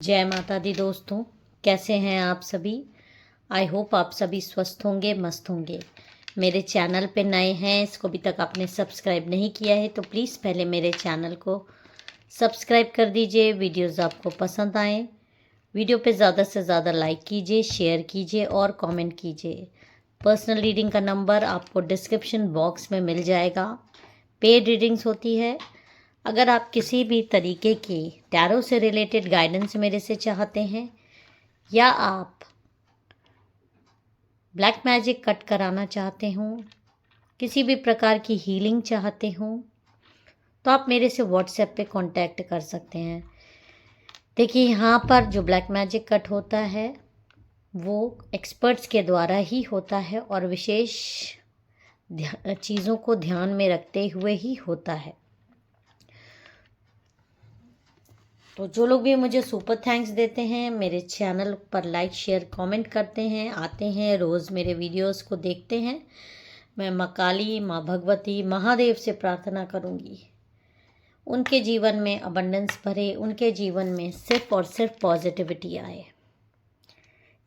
जय माता दी दोस्तों, कैसे हैं आप सभी। आई होप आप सभी स्वस्थ होंगे, मस्त होंगे। मेरे चैनल पे नए हैं, इसको अभी तक आपने सब्सक्राइब नहीं किया है तो प्लीज़ पहले मेरे चैनल को सब्सक्राइब कर दीजिए। वीडियोस आपको पसंद आए, वीडियो पे ज़्यादा से ज़्यादा लाइक कीजिए, शेयर कीजिए और कमेंट कीजिए। पर्सनल रीडिंग का नंबर आपको डिस्क्रिप्शन बॉक्स में मिल जाएगा। पेड रीडिंग्स होती है। अगर आप किसी भी तरीके की टैरो से रिलेटेड गाइडेंस मेरे से चाहते हैं या आप ब्लैक मैजिक कट कराना चाहते हो, किसी भी प्रकार की हीलिंग चाहते हो, तो आप मेरे से व्हाट्सएप पे कांटेक्ट कर सकते हैं। देखिए, यहाँ पर जो ब्लैक मैजिक कट होता है वो एक्सपर्ट्स के द्वारा ही होता है और विशेष चीज़ों को ध्यान में रखते हुए ही होता है। तो जो लोग भी मुझे सुपर थैंक्स देते हैं, मेरे चैनल पर लाइक शेयर कमेंट करते हैं, आते हैं, रोज़ मेरे वीडियोस को देखते हैं, मैं माँ काली, माँ भगवती, महादेव से प्रार्थना करूँगी उनके जीवन में अबंडेंस भरे, उनके जीवन में सिर्फ और सिर्फ पॉजिटिविटी आए।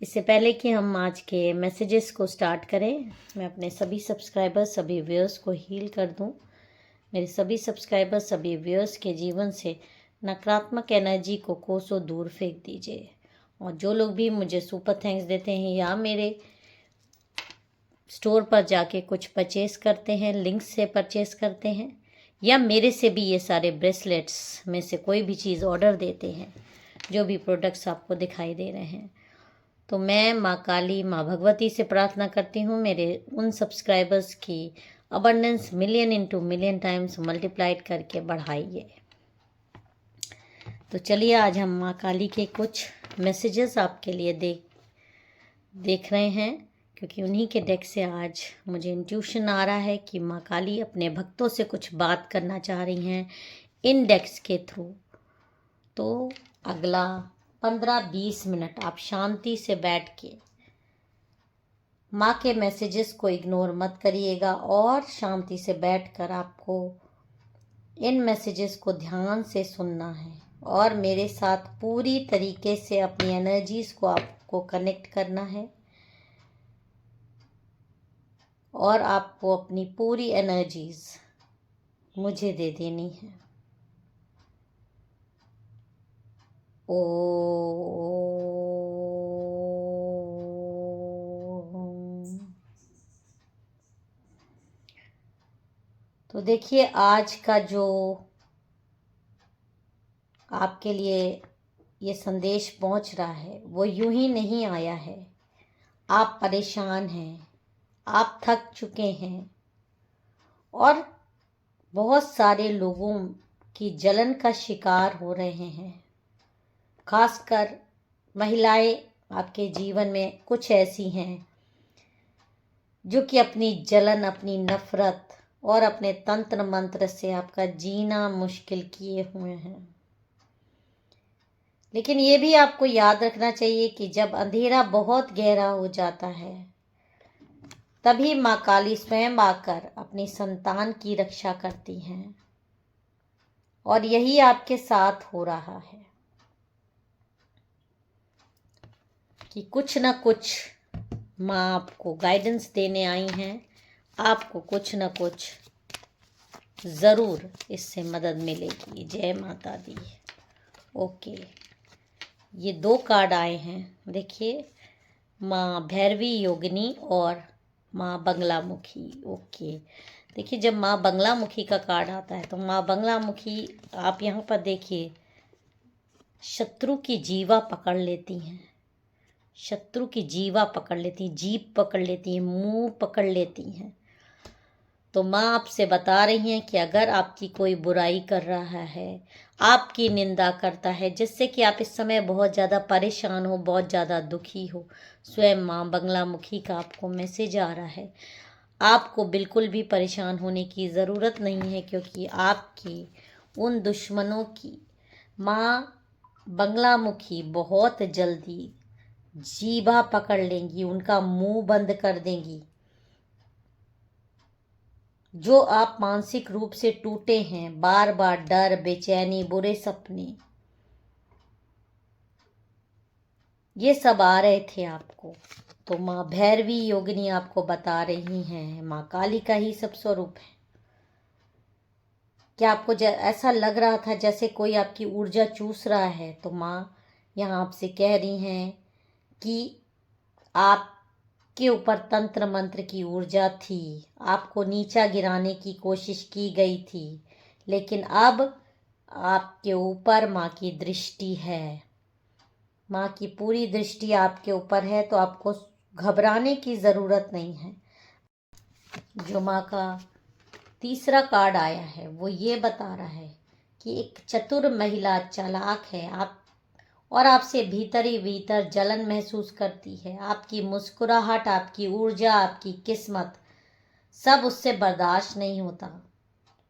इससे पहले कि हम आज के मैसेजेस को स्टार्ट करें, मैं अपने सभी सब्सक्राइबर्स, सभी व्यूअर्स को हील कर दूँ। मेरे सभी सब्सक्राइबर्स, सभी व्यूअर्स के जीवन से नकारात्मक एनर्जी को कोसों दूर फेंक दीजिए। और जो लोग भी मुझे सुपर थैंक्स देते हैं या मेरे स्टोर पर जाके कुछ परचेस करते हैं, लिंक से परचेस करते हैं, या मेरे से भी ये सारे ब्रेसलेट्स में से कोई भी चीज़ ऑर्डर देते हैं, जो भी प्रोडक्ट्स आपको दिखाई दे रहे हैं, तो मैं माँ काली, माँ भगवती से प्रार्थना करती हूँ मेरे उन सब्सक्राइबर्स की abundance million into million times multiplied करके बढ़ाइए। तो चलिए, आज हम माँ काली के कुछ मैसेजेस आपके लिए देख रहे हैं, क्योंकि उन्हीं के डेक से आज मुझे इंट्यूशन आ रहा है कि माँ काली अपने भक्तों से कुछ बात करना चाह रही हैं इन डेक्स के थ्रू। तो अगला 15-20 मिनट आप शांति से बैठ के माँ के मैसेजेस को इग्नोर मत करिएगा और शांति से बैठकर आपको इन मैसेजेस को ध्यान से सुनना है और मेरे साथ पूरी तरीके से अपनी एनर्जीज़ को आपको कनेक्ट करना है और आपको अपनी पूरी एनर्जीज़ मुझे दे देनी है। तो देखिए, आज का जो आपके लिए ये संदेश पहुंच रहा है वो यूं ही नहीं आया है। आप परेशान हैं, आप थक चुके हैं और बहुत सारे लोगों की जलन का शिकार हो रहे हैं। खासकर महिलाएं आपके जीवन में कुछ ऐसी हैं जो कि अपनी जलन, अपनी नफरत और अपने तंत्र मंत्र से आपका जीना मुश्किल किए हुए हैं। लेकिन ये भी आपको याद रखना चाहिए कि जब अंधेरा बहुत गहरा हो जाता है तभी माँ काली स्वयं आकर अपनी संतान की रक्षा करती हैं और यही आपके साथ हो रहा है कि कुछ न कुछ माँ आपको गाइडेंस देने आई हैं। आपको कुछ न कुछ ज़रूर इससे मदद मिलेगी। जय माता दी। ओके, ये 2 कार्ड आए हैं। देखिए, माँ भैरवी योगिनी और माँ बंगलामुखी। ओके, देखिए, जब माँ बंगलामुखी का कार्ड आता है तो माँ बंगलामुखी, आप यहाँ पर देखिए, शत्रु की जीवा पकड़ लेती हैं, शत्रु की जीवा पकड़ लेती हैं, जीभ पकड़ लेती हैं, मुंह पकड़ लेती हैं। तो माँ आपसे बता रही हैं कि अगर आपकी कोई बुराई कर रहा है, आपकी निंदा करता है, जिससे कि आप इस समय बहुत ज़्यादा परेशान हो, बहुत ज़्यादा दुखी हो, स्वयं माँ बंगलामुखी का आपको मैसेज आ रहा है। आपको बिल्कुल भी परेशान होने की ज़रूरत नहीं है, क्योंकि आपकी उन दुश्मनों की माँ बंगलामुखी बहुत जल्दी जीभा पकड़ लेंगी, उनका मुंह बंद कर देंगी। जो आप मानसिक रूप से टूटे हैं, बार बार डर, बेचैनी, बुरे सपने, ये सब आ रहे थे आपको। तो माँ भैरवी योगिनी आपको बता रही हैं, माँ काली का ही सब स्वरूप है। क्या आपको ऐसा लग रहा था जैसे कोई आपकी ऊर्जा चूस रहा है? तो माँ यहाँ आपसे कह रही हैं कि आपके ऊपर तंत्र मंत्र की ऊर्जा थी, आपको नीचा गिराने की कोशिश की गई थी, लेकिन अब आपके ऊपर माँ की दृष्टि है। माँ की पूरी दृष्टि आपके ऊपर है, तो आपको घबराने की ज़रूरत नहीं है। जो माँ का तीसरा कार्ड आया है वो ये बता रहा है कि एक चतुर महिला चालाक है आप, और आपसे भीतर ही भीतर जलन महसूस करती है। आपकी मुस्कुराहट, आपकी ऊर्जा, आपकी किस्मत सब उससे बर्दाश्त नहीं होता।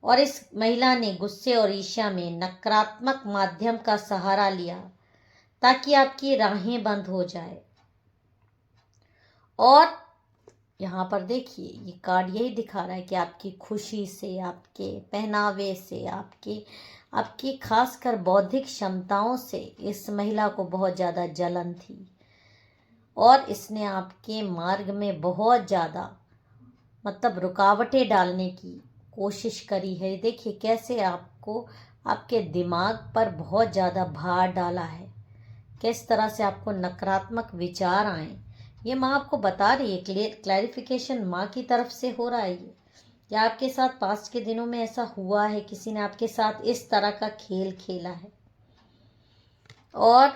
और इस महिला ने गुस्से और ईर्ष्या में नकारात्मक माध्यम का सहारा लिया ताकि आपकी राहें बंद हो जाए। और यहाँ पर देखिए, ये कार्ड यही दिखा रहा है कि आपकी खुशी से, आपके पहनावे से, आपकी खासकर बौद्धिक क्षमताओं से इस महिला को बहुत ज़्यादा जलन थी, और इसने आपके मार्ग में बहुत ज़्यादा मतलब रुकावटें डालने की कोशिश करी है। देखिए कैसे आपको आपके दिमाग पर बहुत ज़्यादा भार डाला है, किस तरह से आपको नकारात्मक विचार आए। ये माँ आपको बता रही है, क्लैरिफिकेशन माँ की तरफ से हो रहा है। ये या आपके साथ पास्ट के दिनों में ऐसा हुआ है, किसी ने आपके साथ इस तरह का खेल खेला है और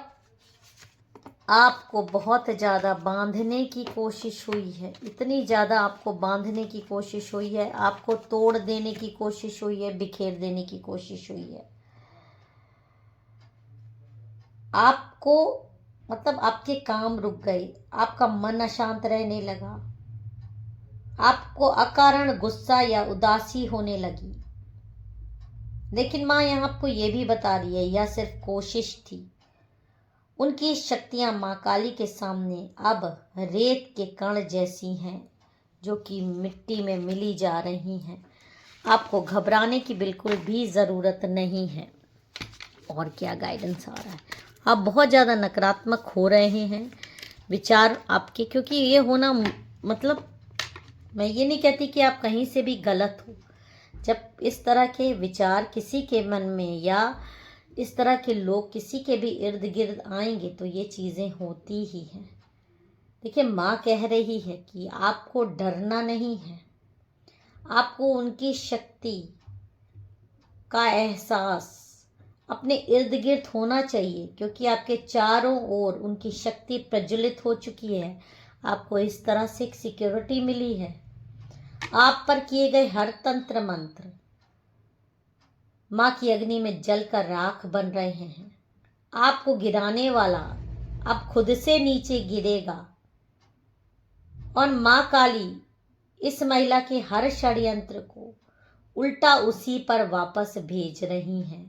आपको बहुत ज़्यादा बांधने की कोशिश हुई है। इतनी ज़्यादा आपको बांधने की कोशिश हुई है, आपको तोड़ देने की कोशिश हुई है, बिखेर देने की कोशिश हुई है। आपको मतलब आपके काम रुक गए, आपका मन अशांत रहने लगा, आपको अकारण गुस्सा या उदासी होने लगी। लेकिन माँ यहाँ आपको ये भी बता रही है, यह सिर्फ कोशिश थी। उनकी शक्तियाँ माँ काली के सामने अब रेत के कण जैसी हैं, जो कि मिट्टी में मिली जा रही हैं। आपको घबराने की बिल्कुल भी ज़रूरत नहीं है। और क्या गाइडेंस आ रहा है, आप बहुत ज़्यादा नकारात्मक हो रहे हैं विचार आपके, क्योंकि ये होना मतलब मैं ये नहीं कहती कि आप कहीं से भी गलत हो। जब इस तरह के विचार किसी के मन में या इस तरह के लोग किसी के भी इर्द गिर्द आएंगे तो ये चीज़ें होती ही हैं। देखिए माँ कह रही है कि आपको डरना नहीं है, आपको उनकी शक्ति का एहसास अपने इर्द गिर्द होना चाहिए, क्योंकि आपके चारों ओर उनकी शक्ति प्रज्वलित हो चुकी है। आपको इस तरह से एक सिक्योरिटी मिली है। आप पर किए गए हर तंत्र मंत्र माँ की अग्नि में जलकर राख बन रहे हैं। आपको गिराने वाला अब खुद से नीचे गिरेगा, और माँ काली इस महिला के हर षड्यंत्र को उल्टा उसी पर वापस भेज रही हैं।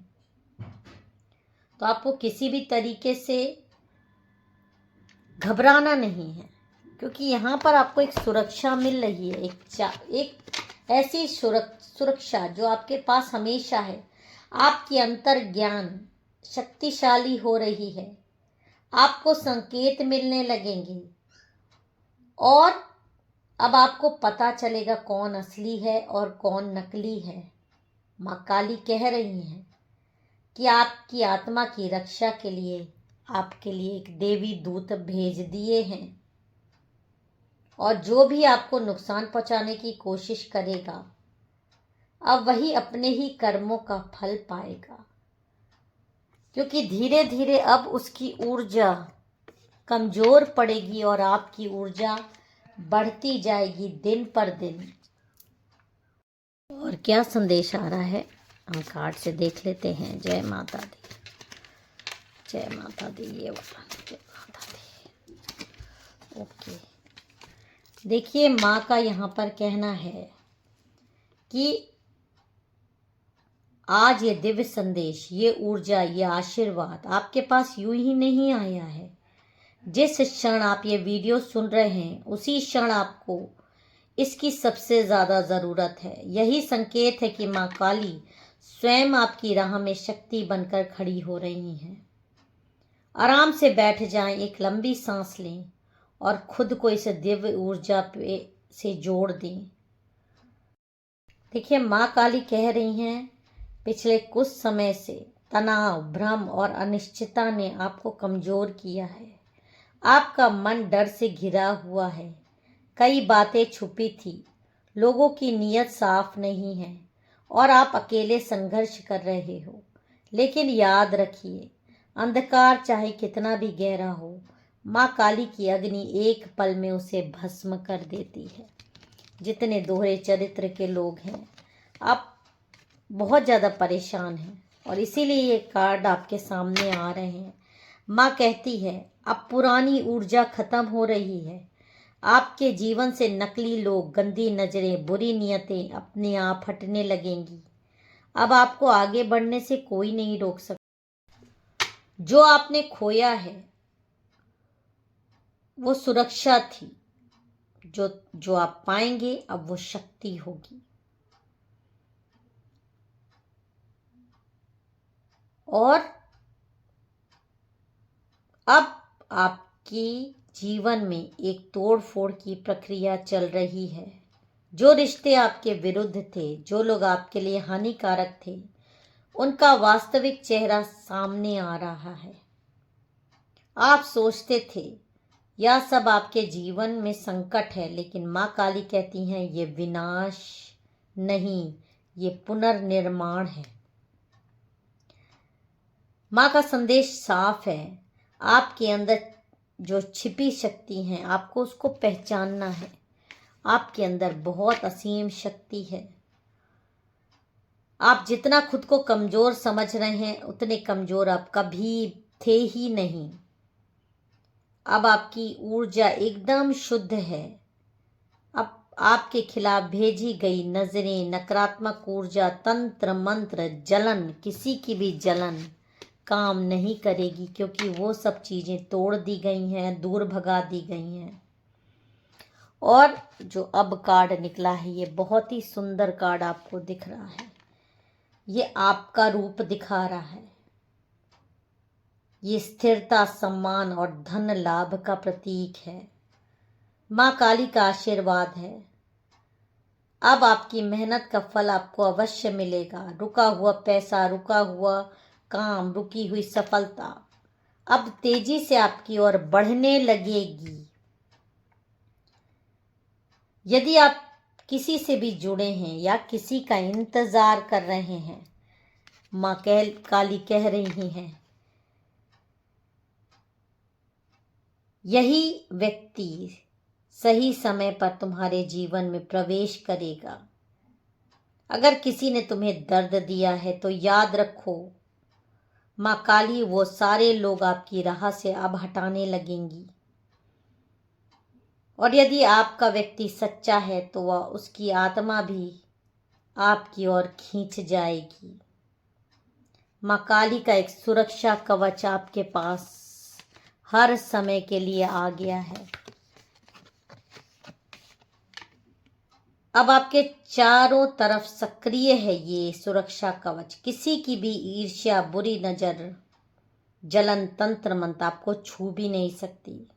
तो आपको किसी भी तरीके से घबराना नहीं है, क्योंकि यहाँ पर आपको एक सुरक्षा मिल रही है, एक ऐसी सुरक्षा जो आपके पास हमेशा है। आपकी अंतर ज्ञान शक्तिशाली हो रही है, आपको संकेत मिलने लगेंगे, और अब आपको पता चलेगा कौन असली है और कौन नकली है। माँ काली कह रही हैं कि आपकी आत्मा की रक्षा के लिए आपके लिए एक देवी दूत भेज दिए हैं, और जो भी आपको नुकसान पहुंचाने की कोशिश करेगा अब वही अपने ही कर्मों का फल पाएगा, क्योंकि धीरे धीरे अब उसकी ऊर्जा कमजोर पड़ेगी और आपकी ऊर्जा बढ़ती जाएगी दिन पर दिन। और क्या संदेश आ रहा है हम कार्ड से देख लेते हैं। जय माता दी, जय माता दी, ये वाला जय माता दी। ओके, देखिए माँ का यहाँ पर कहना है कि आज ये दिव्य संदेश, ये ऊर्जा, ये आशीर्वाद आपके पास यूं ही नहीं आया है। जिस क्षण आप ये वीडियो सुन रहे हैं उसी क्षण आपको इसकी सबसे ज़्यादा ज़रूरत है। यही संकेत है कि माँ काली स्वयं आपकी राह में शक्ति बनकर खड़ी हो रही हैं। आराम से बैठ जाएं, एक लंबी सांस लें और खुद को इस दिव्य ऊर्जा से जोड़ दें। देखिए, माँ काली कह रही हैं, पिछले कुछ समय से तनाव, भ्रम और अनिश्चितता ने आपको कमजोर किया है। आपका मन डर से घिरा हुआ है। कई बातें छुपी थी, लोगों की नीयत साफ नहीं है और आप अकेले संघर्ष कर रहे हो। लेकिन याद रखिए, अंधकार चाहे कितना भी गहरा हो, माँ काली की अग्नि एक पल में उसे भस्म कर देती है। जितने दोहरे चरित्र के लोग हैं, आप बहुत ज़्यादा परेशान हैं और इसीलिए ये कार्ड आपके सामने आ रहे हैं। माँ कहती है, अब पुरानी ऊर्जा खत्म हो रही है। आपके जीवन से नकली लोग, गंदी नजरें, बुरी नियतें अपने आप हटने लगेंगी। अब आपको आगे बढ़ने से कोई नहीं रोक सकता। जो आपने खोया है वो सुरक्षा थी, जो आप पाएंगे अब वो शक्ति होगी। और अब आपकी जीवन में एक तोड़ फोड़ की प्रक्रिया चल रही है। जो रिश्ते आपके विरुद्ध थे, जो लोग आपके लिए हानिकारक थे, उनका वास्तविक चेहरा सामने आ रहा है। आप सोचते थे यह सब आपके जीवन में संकट है, लेकिन माँ काली कहती हैं, ये विनाश नहीं, ये पुनर्निर्माण है। माँ का संदेश साफ है, आपके अंदर जो छिपी शक्ति है, आपको उसको पहचानना है। आपके अंदर बहुत असीम शक्ति है। आप जितना खुद को कमजोर समझ रहे हैं, उतने कमजोर आप कभी थे ही नहीं। अब आपकी ऊर्जा एकदम शुद्ध है। अब आपके खिलाफ भेजी गई नजरें, नकारात्मक ऊर्जा, तंत्र मंत्र, जलन, किसी की भी जलन काम नहीं करेगी, क्योंकि वो सब चीजें तोड़ दी गई हैं, दूर भगा दी गई हैं। और जो अब कार्ड निकला है, ये बहुत ही सुंदर कार्ड आपको दिख रहा है। ये आपका रूप दिखा रहा है। ये स्थिरता, सम्मान और धन लाभ का प्रतीक है। माँ काली का आशीर्वाद है। अब आपकी मेहनत का फल आपको अवश्य मिलेगा। रुका हुआ पैसा, रुका हुआ काम, रुकी हुई सफलता अब तेजी से आपकी ओर बढ़ने लगेगी। यदि आप किसी से भी जुड़े हैं या किसी का इंतजार कर रहे हैं, माँ काली कह रही हैं, यही व्यक्ति सही समय पर तुम्हारे जीवन में प्रवेश करेगा। अगर किसी ने तुम्हें दर्द दिया है तो याद रखो, माँ काली वो सारे लोग आपकी राह से अब हटाने लगेंगी। और यदि आपका व्यक्ति सच्चा है तो वह उसकी आत्मा भी आपकी ओर खींच जाएगी। माँ काली का एक सुरक्षा कवच आपके पास हर समय के लिए आ गया है। अब आपके चारों तरफ सक्रिय है ये सुरक्षा कवच। किसी की भी ईर्ष्या, बुरी नजर, जलन, तंत्र मंत्र आपको छू भी नहीं सकती।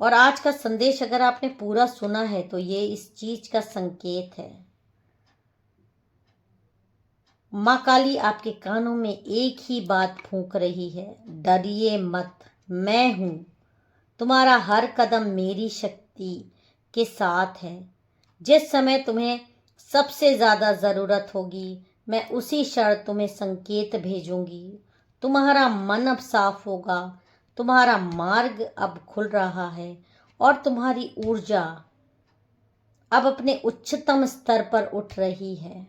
और आज का संदेश अगर आपने पूरा सुना है तो ये इस चीज का संकेत है। माँ काली आपके कानों में एक ही बात फूंक रही है, डरिए मत, मैं हूं। तुम्हारा हर कदम मेरी शक्ति के साथ है। जिस समय तुम्हें सबसे ज्यादा जरूरत होगी, मैं उसी क्षण तुम्हें संकेत भेजूंगी। तुम्हारा मन अब साफ होगा, तुम्हारा मार्ग अब खुल रहा है और तुम्हारी ऊर्जा अब अपने उच्चतम स्तर पर उठ रही है।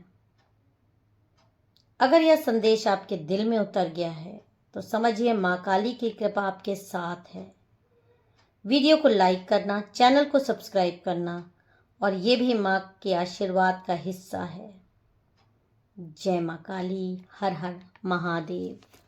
अगर यह संदेश आपके दिल में उतर गया है तो समझिए माँ काली की कृपा आपके साथ है। वीडियो को लाइक करना, चैनल को सब्सक्राइब करना, और ये भी माँ के आशीर्वाद का हिस्सा है। जय माँ काली, हर हर महादेव।